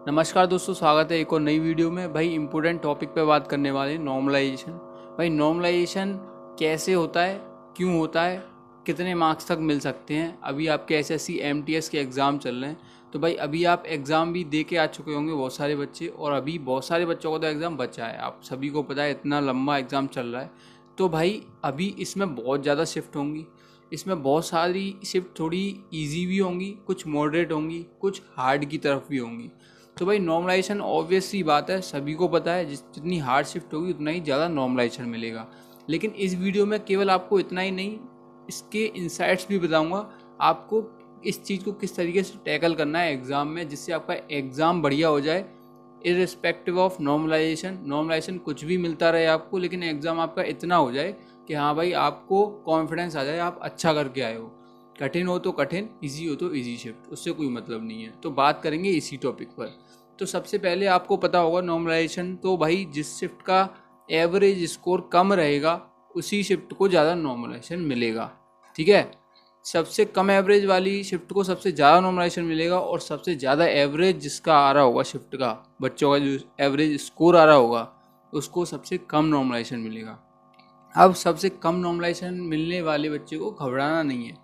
नमस्कार दोस्तों, स्वागत है एक और नई वीडियो में। भाई इम्पोर्टेंट टॉपिक पे बात करने वाले हैं, नॉर्मलाइजेशन। भाई नॉर्मलाइजेशन कैसे होता है, क्यों होता है, कितने मार्क्स तक मिल सकते हैं। अभी आपके एसएससी एमटीएस के एग्ज़ाम चल रहे हैं, तो भाई अभी आप एग्ज़ाम भी दे के आ चुके होंगे बहुत सारे बच्चे, और अभी बहुत सारे बच्चों का तो एग्ज़ाम बचा है। आप सभी को पता है इतना लंबा एग्ज़ाम चल रहा है। तो भाई अभी इसमें बहुत ज़्यादा शिफ्ट होंगी, इसमें बहुत सारी शिफ्ट थोड़ी ईजी भी होंगी, कुछ मॉडरेट होंगी, कुछ हार्ड की तरफ भी होंगी। तो भाई नॉर्मलाइजेशन ऑब्वियस सी बात है, सभी को पता है, जितनी हार्ड शिफ्ट होगी उतना ही ज़्यादा नॉर्मलाइजेशन मिलेगा। लेकिन इस वीडियो में केवल आपको इतना ही नहीं, इसके इंसाइट्स भी बताऊंगा आपको, इस चीज़ को किस तरीके से टैकल करना है एग्ज़ाम में, जिससे आपका एग्ज़ाम बढ़िया हो जाए इर्रिस्पेक्टिव ऑफ नॉर्मलाइजेशन कुछ भी मिलता रहे आपको, लेकिन एग्ज़ाम आपका इतना हो जाए कि हाँ भाई आपको कॉन्फिडेंस आ जाए, आप अच्छा करके आए हो। कठिन हो तो कठिन, इजी हो तो इजी शिफ्ट, उससे कोई मतलब नहीं है। तो बात करेंगे इसी टॉपिक पर। तो सबसे पहले आपको पता होगा नॉर्मलाइजेशन, तो भाई जिस शिफ्ट का एवरेज स्कोर कम रहेगा उसी शिफ्ट को ज़्यादा नॉर्मलाइजेशन मिलेगा। ठीक है, सबसे कम एवरेज वाली शिफ्ट को सबसे ज़्यादा नॉर्मलाइजेशन मिलेगा, और सबसे ज़्यादा एवरेज जिसका आ रहा होगा शिफ्ट का, बच्चों का जो एवरेज स्कोर आ रहा होगा, उसको सबसे कम नॉर्मलाइजेशन मिलेगा। अब सबसे कम नॉर्मलाइजेशन मिलने वाले बच्चे को घबराना नहीं है,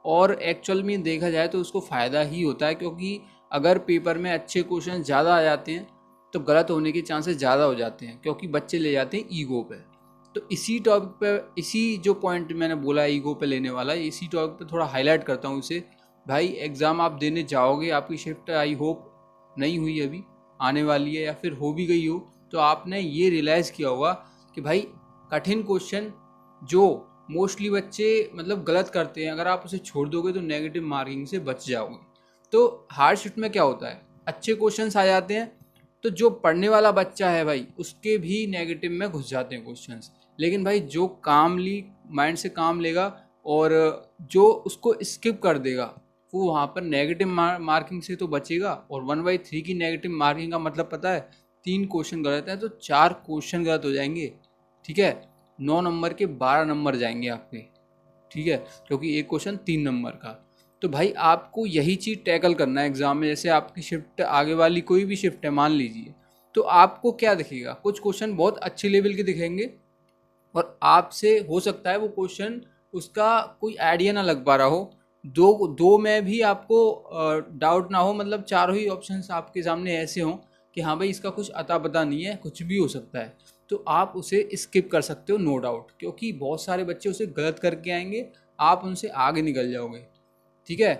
और एक्चुअल में देखा जाए तो उसको फ़ायदा ही होता है, क्योंकि अगर पेपर में अच्छे क्वेश्चन ज़्यादा आ जाते हैं तो गलत होने के चांसेस ज़्यादा हो जाते हैं, क्योंकि बच्चे ले जाते हैं ईगो पे। तो इसी टॉपिक पे, इसी जो पॉइंट मैंने बोला ईगो पे लेने वाला, इसी टॉपिक पे थोड़ा हाईलाइट करता हूँ इसे। भाई एग्ज़ाम आप देने जाओगे, आपकी शिफ्ट आई होप नहीं हुई अभी, आने वाली है, या फिर हो भी गई हो, तो आपने ये रियलाइज़ किया होगा कि भाई कठिन क्वेश्चन जो मोस्टली बच्चे मतलब गलत करते हैं, अगर आप उसे छोड़ दोगे तो नेगेटिव मार्किंग से बच जाओगे। तो हार्ड शिफ्ट में क्या होता है, अच्छे क्वेश्चंस आ जाते हैं, तो जो पढ़ने वाला बच्चा है भाई उसके भी नेगेटिव में घुस जाते हैं क्वेश्चंस। लेकिन भाई जो कामली माइंड से काम लेगा और जो उसको स्किप कर देगा, वो वहाँ पर नेगेटिव मार्किंग से तो बचेगा। और 1/3 की नेगेटिव मार्किंग का मतलब पता है, 3 क्वेश्चन गलत है तो 4 क्वेश्चन गलत हो जाएंगे। ठीक है, 9 नंबर के 12 नंबर जाएंगे आपके। ठीक है, क्योंकि एक क्वेश्चन 3 नंबर का। तो भाई आपको यही चीज़ टैकल करना है एग्जाम में। जैसे आपकी शिफ्ट आगे वाली कोई भी शिफ्ट है मान लीजिए, तो आपको क्या दिखेगा, कुछ क्वेश्चन बहुत अच्छे लेवल के दिखेंगे, और आपसे हो सकता है वो क्वेश्चन उसका कोई आइडिया ना लग पा रहा हो, दो दो में भी आपको डाउट ना हो, मतलब चारों ही ऑप्शंस आपके सामने ऐसे हों कि हाँ भाई इसका कुछ अता पता नहीं है, कुछ भी हो सकता है, तो आप उसे स्किप कर सकते हो नो डाउट, क्योंकि बहुत सारे बच्चे उसे गलत करके आएंगे, आप उनसे आगे निकल जाओगे। ठीक है,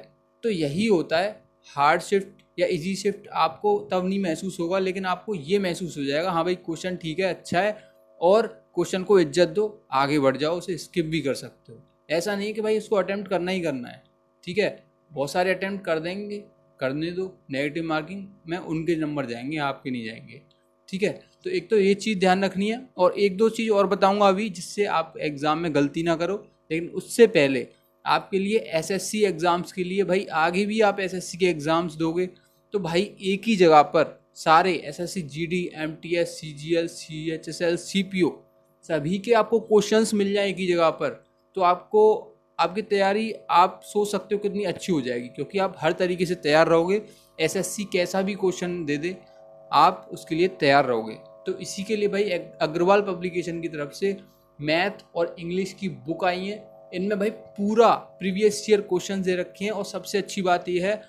तो यही होता है। हार्ड शिफ्ट या इजी शिफ्ट आपको तब नहीं महसूस होगा, लेकिन आपको ये महसूस हो जाएगा हाँ भाई क्वेश्चन ठीक है, अच्छा है, और क्वेश्चन को इज्जत दो, आगे बढ़ जाओ, उसे स्किप भी कर सकते हो। ऐसा नहीं है कि भाई उसको अटेम्प्ट करना ही करना है। ठीक है, बहुत सारे अटेम्प्ट कर देंगे, करने दो, नेगेटिव मार्किंग में उनके नंबर जाएंगे, आपके नहीं जाएंगे। ठीक है, तो एक तो ये चीज़ ध्यान रखनी है, और एक दो चीज़ और बताऊंगा अभी जिससे आप एग्ज़ाम में गलती ना करो। लेकिन उससे पहले आपके लिए एसएससी एग्ज़ाम्स के लिए, भाई आगे भी आप एसएससी के एग्ज़ाम्स दोगे, तो भाई एक ही जगह पर सारे SSC GD MTS CGL CHSL CPO सभी के आपको क्वेश्चंस मिल जाए एक ही जगह पर, तो आपको आपकी तैयारी आप सोच सकते हो कितनी अच्छी हो जाएगी, क्योंकि आप हर तरीके से तैयार रहोगे। एसएससी कैसा भी क्वेश्चन दे दे, आप उसके लिए तैयार रहोगे। तो इसी के लिए भाई अग्रवाल पब्लिकेशन की तरफ से मैथ और इंग्लिश की बुक आई है। इनमें भाई पूरा प्रीवियस ईयर क्वेश्चन दे रखे हैं, और सबसे अच्छी बात यह है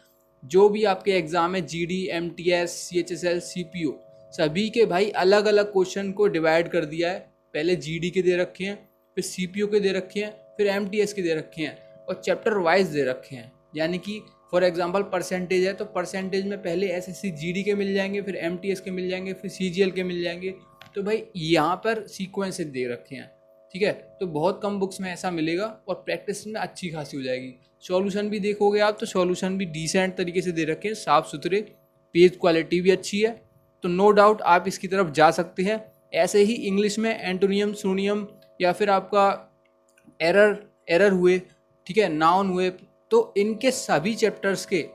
जो भी आपके एग्जाम है जीडी एमटीएस सीएचएसएल सीपीओ सभी के भाई अलग अलग क्वेश्चन को डिवाइड कर दिया है। पहले जीडी के दे रखे हैं, फिर सीपीओ के दे रखे हैं, फिर एमटीएस के दे रखे हैं, और चैप्टर वाइज दे रखे हैं। यानी कि फॉर एग्जांपल परसेंटेज है तो परसेंटेज में पहले एसएससी जीडी के मिल जाएंगे, फिर एमटीएस के मिल जाएंगे, फिर सीजीएल के मिल जाएंगे। तो भाई यहाँ पर सीक्वेंस दे रखे हैं। ठीक है, तो बहुत कम बुक्स में ऐसा मिलेगा, और प्रैक्टिस में अच्छी खासी हो जाएगी। सॉल्यूशन भी देखोगे आप तो सॉल्यूशन भी डिसेंट तरीके से दे रखे हैं, साफ़ सुथरे, पेज क्वालिटी भी अच्छी है। तो नो डाउट आप इसकी तरफ जा सकते हैं। ऐसे ही इंग्लिश में एंटोनियम सोनियम, या फिर आपका एरर एरर हुए, ठीक है, नाउन हुए, तो इनके सभी चैप्टर्स के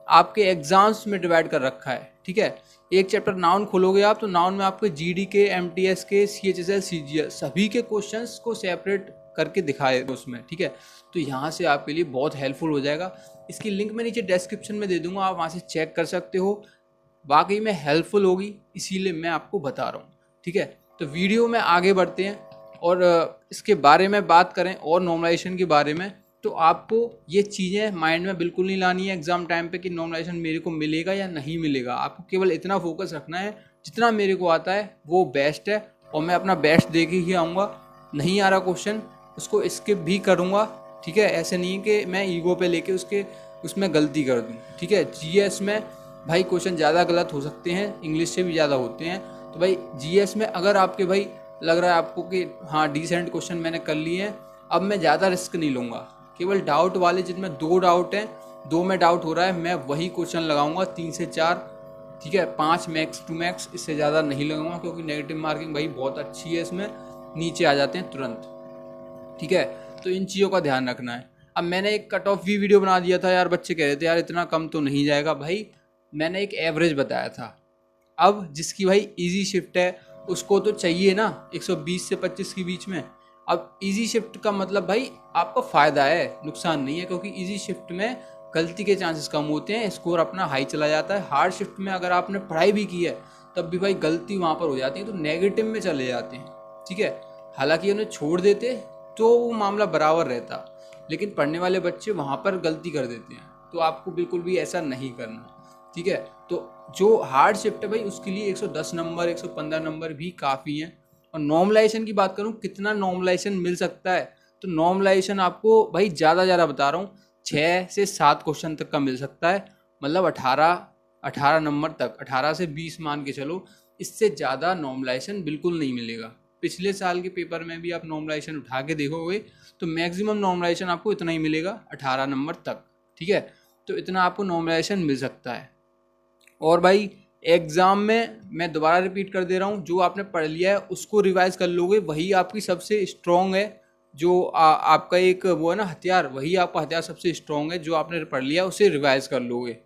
आपके एग्जाम्स में डिवाइड कर रखा है। ठीक है, एक चैप्टर नाउन खोलोगे आप तो नाउन में आपके जीडी के एमटीएस के सीएचएसएल सीजीएल सभी के क्वेश्चंस को सेपरेट करके दिखाए उसमें। ठीक है, तो यहाँ से आपके लिए बहुत हेल्पफुल हो जाएगा। इसकी लिंक मैं नीचे डिस्क्रिप्शन में दे दूंगा, आप वहाँ से चेक कर सकते हो। वाकई में हेल्पफुल होगी, इसीलिए मैं आपको बता रहा हूँ। ठीक है, तो वीडियो में आगे बढ़ते हैं और इसके बारे में बात करें और नॉर्मलाइजेशन के बारे में। तो आपको ये चीज़ें माइंड में बिल्कुल नहीं लानी है एग्ज़ाम टाइम पे कि नॉर्मलाइजेशन मेरे को मिलेगा या नहीं मिलेगा। आपको केवल इतना फोकस रखना है जितना मेरे को आता है वो बेस्ट है, और मैं अपना बेस्ट दे के ही आऊँगा। नहीं आ रहा क्वेश्चन उसको स्किप भी करूँगा। ठीक है, ऐसे नहीं कि मैं ईगो पे लेके उसमें गलती कर दूँ। ठीक है, जीएस में भाई क्वेश्चन ज़्यादा गलत हो सकते हैं, इंग्लिश से भी ज़्यादा होते हैं। तो भाई जीएस में अगर आपके भाई लग रहा है आपको कि हाँ डिसेंट क्वेश्चन मैंने कर लिए हैं, अब मैं ज़्यादा रिस्क नहीं लूँगा। केवल डाउट वाले जिनमें 2 डाउट हैं, 2 में डाउट हो रहा है, मैं वही क्वेश्चन लगाऊंगा 3 से 4। ठीक है, 5 मैक्स टू मैक्स, इससे ज़्यादा नहीं लगाऊंगा, क्योंकि नेगेटिव मार्किंग भाई बहुत अच्छी है, इसमें नीचे आ जाते हैं तुरंत। ठीक है, तो इन चीज़ों का ध्यान रखना है। अब मैंने एक कट ऑफ भी वीडियो बना दिया था यार, बच्चे कह रहे थे यार इतना कम तो नहीं जाएगा। भाई मैंने एक एवरेज बताया था। अब जिसकी भाई इजी शिफ्ट है उसको तो चाहिए ना 120 से 25 के बीच में। अब इजी शिफ्ट का मतलब भाई आपका फ़ायदा है, नुकसान नहीं है, क्योंकि इजी शिफ्ट में गलती के चांसेस कम होते हैं, स्कोर अपना हाई चला जाता है। हार्ड शिफ्ट में अगर आपने पढ़ाई भी की है तब भी भाई गलती वहाँ पर हो जाती है, तो नेगेटिव में चले जाते हैं। ठीक है, हालांकि उन्हें छोड़ देते तो वो मामला बराबर रहता, लेकिन पढ़ने वाले बच्चे वहाँ पर गलती कर देते हैं, तो आपको बिल्कुल भी ऐसा नहीं करना। ठीक है, तो जो हार्ड शिफ्ट है भाई उसके लिए 110 नंबर 115 नंबर भी काफ़ी हैं। और नॉर्मलाइजेशन की बात करूँ कितना नॉर्मलाइजेशन मिल सकता है, तो नॉर्मलाइजेशन आपको भाई ज़्यादा बता रहा हूँ 6 से 7 क्वेश्चन तक का मिल सकता है। मतलब 18 नंबर तक, 18 से 20 मान के चलो, इससे ज़्यादा नॉर्मलाइजेशन बिल्कुल नहीं मिलेगा। पिछले साल के पेपर में भी आप नॉर्मलाइजेशन उठा के देखोगे तो मैक्सिमम नॉर्मलाइजेशन आपको इतना ही मिलेगा 18 नंबर तक। ठीक है, तो इतना आपको नॉर्मलाइजेशन मिल सकता है। और भाई एग्ज़ाम में मैं दोबारा रिपीट कर दे रहा हूँ, जो आपने पढ़ लिया है उसको रिवाइज कर लोगे, वही आपकी सबसे स्ट्रॉन्ग है। जो आपका एक वो है ना हथियार, वही आपका हथियार सबसे स्ट्रॉन्ग है। जो आपने पढ़ लिया उसे रिवाइज कर लोगे।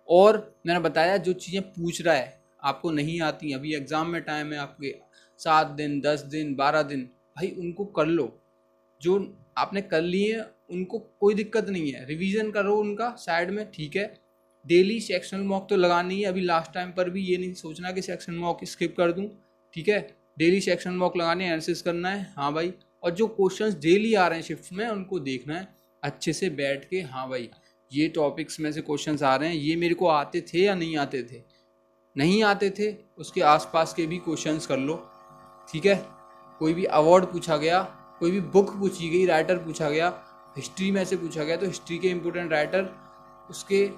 और मैंने बताया जो चीज़ें पूछ रहा है आपको नहीं आती, अभी एग्ज़ाम में टाइम है आपके 7 दिन 10 दिन 12 दिन, भाई उनको कर लो। जो आपने कर लिए हैं उनको कोई दिक्कत नहीं है, रिवीजन करो उनका साइड में। ठीक है, डेली सेक्शनल मॉक तो लगानी है। अभी लास्ट टाइम पर भी ये नहीं सोचना कि सेक्शन मॉक स्किप कर दूं। ठीक है, डेली सेक्शन मॉक लगाने, एनालिसिस करना है। हाँ भाई, और जो क्वेश्चंस डेली आ रहे हैं शिफ्ट में उनको देखना है अच्छे से बैठ के। हाँ भाई, ये टॉपिक्स में से क्वेश्चंस आ रहे हैं, ये मेरे को आते थे या नहीं आते थे, नहीं आते थे उसके आसपास के भी क्वेश्चंस कर लो। ठीक है, कोई भी अवार्ड पूछा गया, कोई भी बुक पूछी गई, राइटर पूछा गया, हिस्ट्री में से पूछा गया तो हिस्ट्री के इम्पोर्टेंट राइटर उसके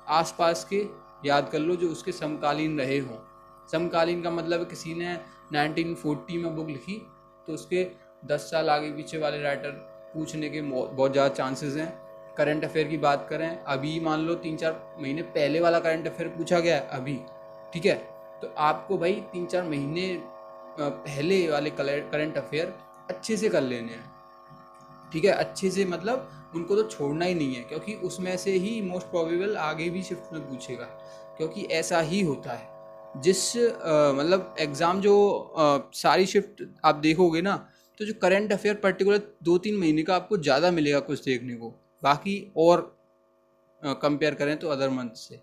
आसपास के याद कर लो जो उसके समकालीन रहे हों। समकालीन का मतलब किसी ने 1940 में बुक लिखी तो उसके 10 साल आगे पीछे वाले राइटर पूछने के बहुत ज़्यादा चांसेस हैं। करंट अफेयर की बात करें, अभी मान लो 3-4 महीने पहले वाला करंट अफेयर पूछा गया है अभी। ठीक है, तो आपको भाई 3-4 महीने पहले वाले करंट अफेयर अच्छे से कर लेने हैं। ठीक है, अच्छे से मतलब उनको तो छोड़ना ही नहीं है, क्योंकि उसमें से ही मोस्ट प्रोबेबल आगे भी शिफ्ट में पूछेगा, क्योंकि ऐसा ही होता है। जिस मतलब एग्ज़ाम जो सारी शिफ्ट आप देखोगे ना, तो जो करंट अफेयर पर्टिकुलर 2-3 महीने का आपको ज़्यादा मिलेगा कुछ देखने को, बाकी और कंपेयर करें तो अदर मंथ से।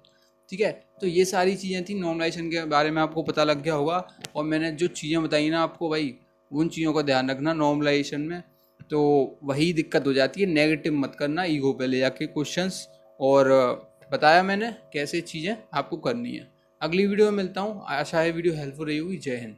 ठीक है, तो ये सारी चीज़ें थी नॉर्मलाइजेशन के बारे में, आपको पता लग गया होगा। और मैंने जो चीज़ें बताई ना आपको भाई, उन चीज़ों का ध्यान रखना नॉर्मलाइजेशन में, तो वही दिक्कत हो जाती है। नेगेटिव मत करना ईगो पे ले जाके क्वेश्चंस। और बताया मैंने कैसे चीज़ें आपको करनी है। अगली वीडियो में मिलता हूँ, आशा है वीडियो हेल्पफुल रही होगी। जय हिंद।